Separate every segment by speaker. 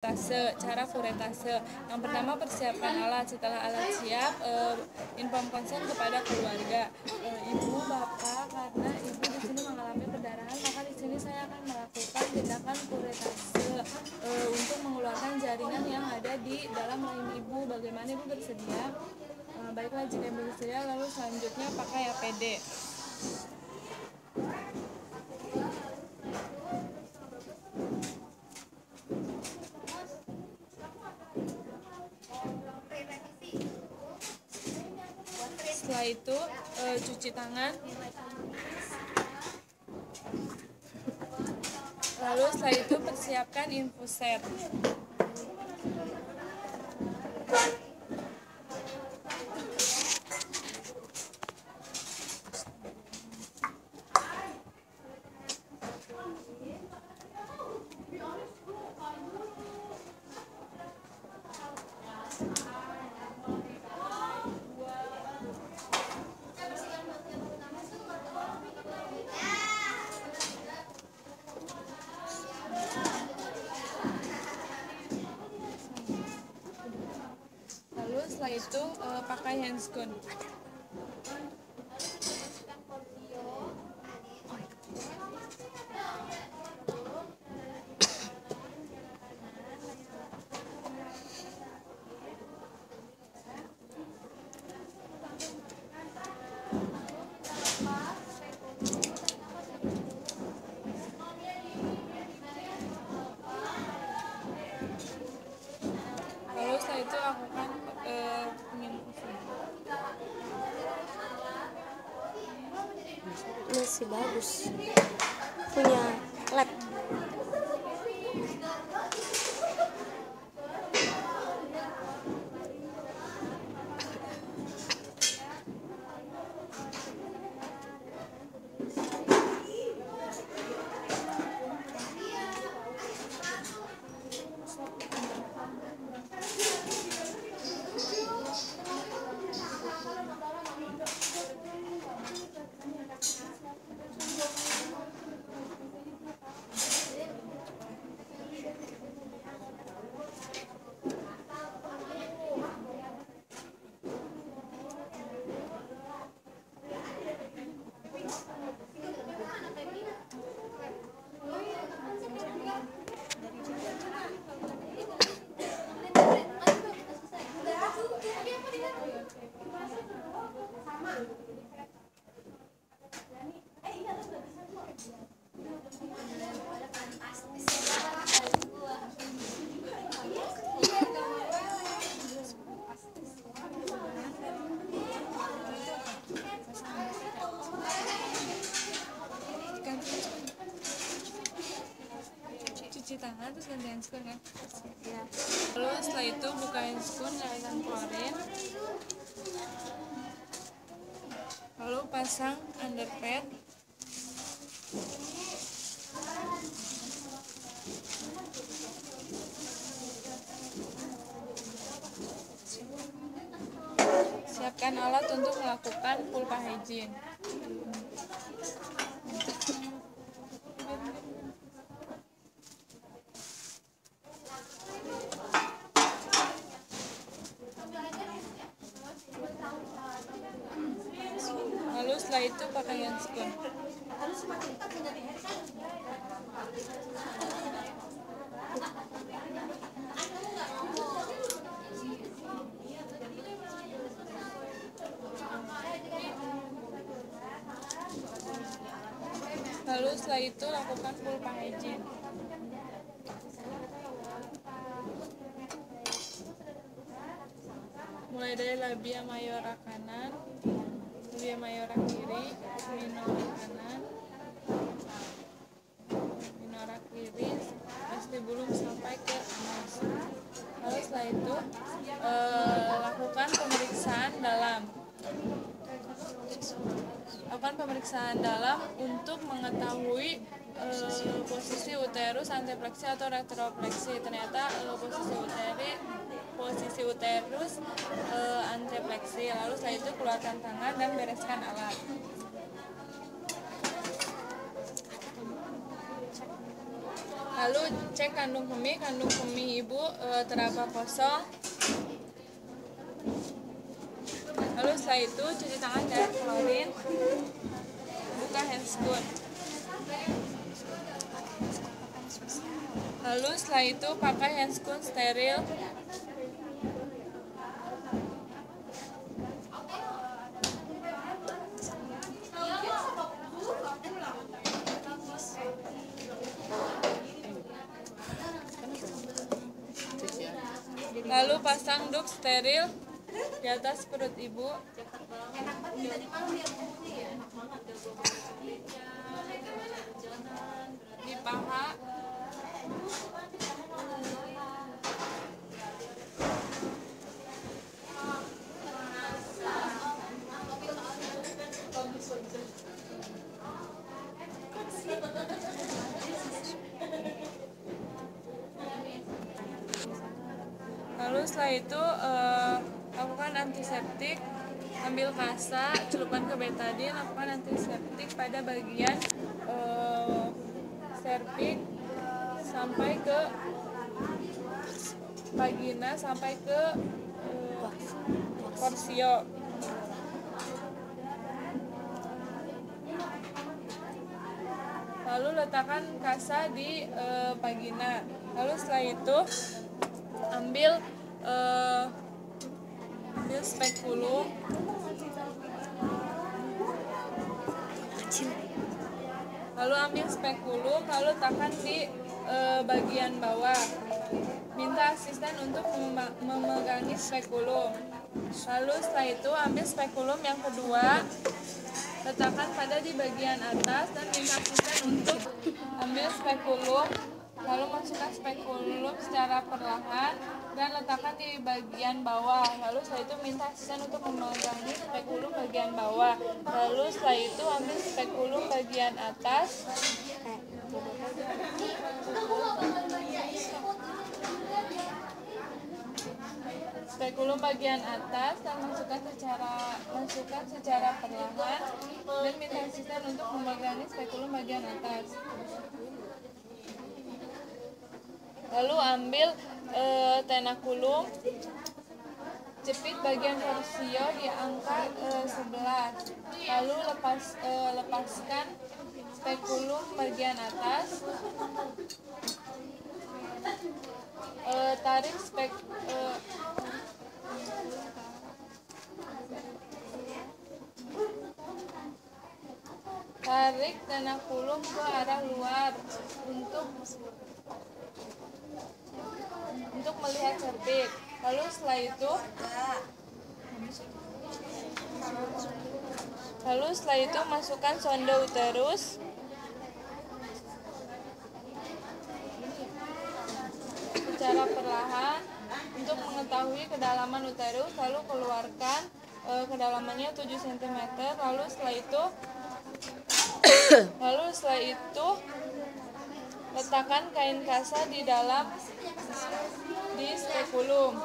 Speaker 1: Cara kuretase. Yang pertama, persiapkan alat. Setelah alat siap, inform konsen kepada keluarga, ibu, bapak, karena ibu di sini mengalami perdarahan, maka di sini saya akan melakukan tindakan kuretase untuk mengeluarkan jaringan yang ada di dalam rahim ibu. Bagaimana ibu bersedia? Baiklah, jika ibu bersedia, lalu selanjutnya pakai APD. Setelah itu cuci tangan. Lalu setelah itu persiapkan infuser. Lalu setelah itu pakai handscoon. Lalu setelah itu lakukan penginfusan.
Speaker 2: Masih bagus, punya lab. Cuci tangan terus ganti handscoon kan? Ya. Lalu setelah itu buka handscoon, nyalakan klorin. Lalu pasang underpad. Siapkan alat untuk melakukan pulpa hygiene. Lalu setelah itu pakai handscoon. Lalu setelah itu lakukan pulpa hygiene. Mulai dari labia mayora kanan, labia mayora kiri, minora kanan, minora kiri, vestibulum sampai ke anus. Lalu setelah itu lakukan pemeriksaan dalam. Lakukan pemeriksaan dalam untuk mengetahui posisi uterus, antepleksi atau retropleksi. Ternyata posisi uterus antepleksi. Lalu setelah itu keluarkan tangan dan bereskan alat.
Speaker 1: Lalu cek kandung kemih ibu teraba kosong. Lalu setelah itu cuci tangan dengan klorin, buka handscoon. Lalu setelah itu pakai handscoon steril. Lalu pasang duct steril di atas perut ibu. Di paha. Lalu setelah itu lakukan antiseptik, ambil kasa, celupkan ke betadine, lakukan antiseptik pada bagian serviks sampai ke vagina sampai ke korsio. Lalu letakkan kasa di vagina. Lalu setelah itu ambil spekulum, lalu letakkan di bagian bawah. Minta asisten untuk memegangi spekulum. Lalu setelah itu ambil spekulum yang kedua, letakkan pada di bagian atas dan minta asisten untuk ambil spekulum. Lalu masukkan spekulum secara perlahan dan letakkan di bagian bawah. Lalu setelah itu minta asisten untuk memegangi spekulum bagian bawah. Lalu setelah itu ambil spekulum bagian atas. Spekulum bagian atas dan masukkan secara perlahan dan minta asisten untuk memegangi spekulum bagian atas. Lalu ambil tenakulum, jepit bagian korsio di angka 11. Lalu lepaskan spekulum bagian atas. Tarik tenakulum ke arah luar untuk melihat serviks. Lalu setelah itu masukkan sonde uterus. Secara perlahan untuk mengetahui kedalaman uterus, lalu keluarkan kedalamannya 7 cm. Lalu setelah itu letakkan kain kasa di spekulum.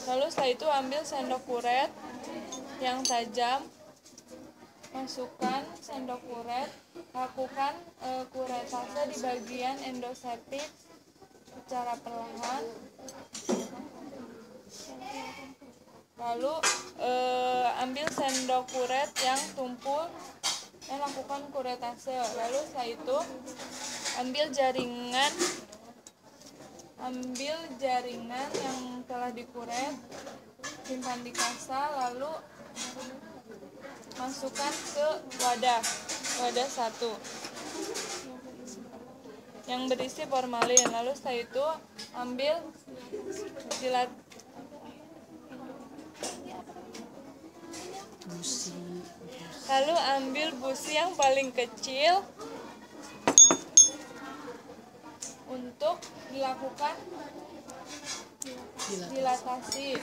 Speaker 1: Lalu setelah itu ambil sendok kuret yang tajam, masukkan sendok kuret, lakukan kuretase di bagian endoservix secara perlahan. Lalu ambil sendok kuret yang tumpul dan lakukan kuretase. Lalu setelah itu ambil jaringan yang telah dikuret, simpan di kasa, lalu masukkan ke wadah 1 yang berisi formalin. Lalu setelah itu ambil busi yang paling kecil untuk dilakukan dilatasi.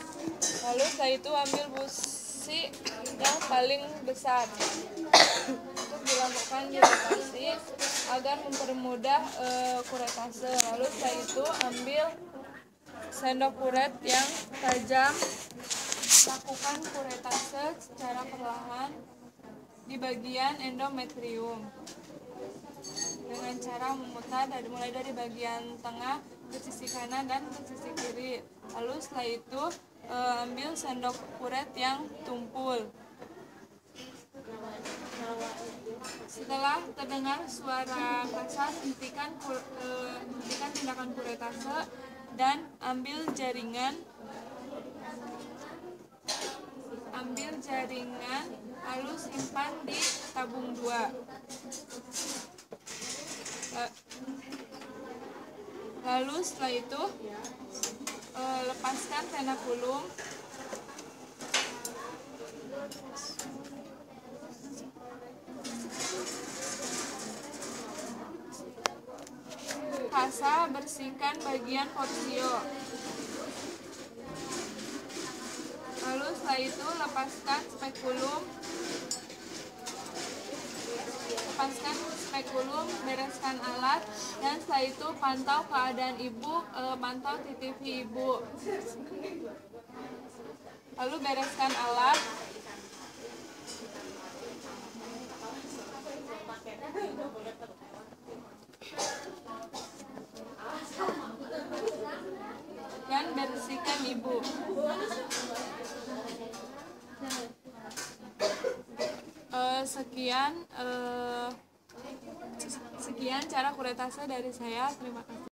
Speaker 1: Lalu setelah itu ambil busi yang paling besar untuk dilakukan dilatasi agar mempermudah kuretase. Lalu setelah itu ambil sendok kuret yang tajam, lakukan kuretase secara perlahan. di bagian endometrium dengan cara memutar mulai dari bagian tengah ke sisi kanan dan ke sisi kiri. Lalu setelah itu ambil sendok puret yang tumpul. Setelah terdengar suara kasar, hentikan tindakan kuretase dan ambil jaringan lalu simpan di tabung 2. Lalu setelah itu lepaskan tenakulum. Kasa bersihkan bagian porsio. Lalu setelah itu lepaskan spekulum, bereskan alat, dan setelah itu pantau keadaan ibu, pantau CCTV ibu. Lalu bereskan alat. Dan bersihkan ibu. Sekian cara kuretase dari saya. Terima kasih.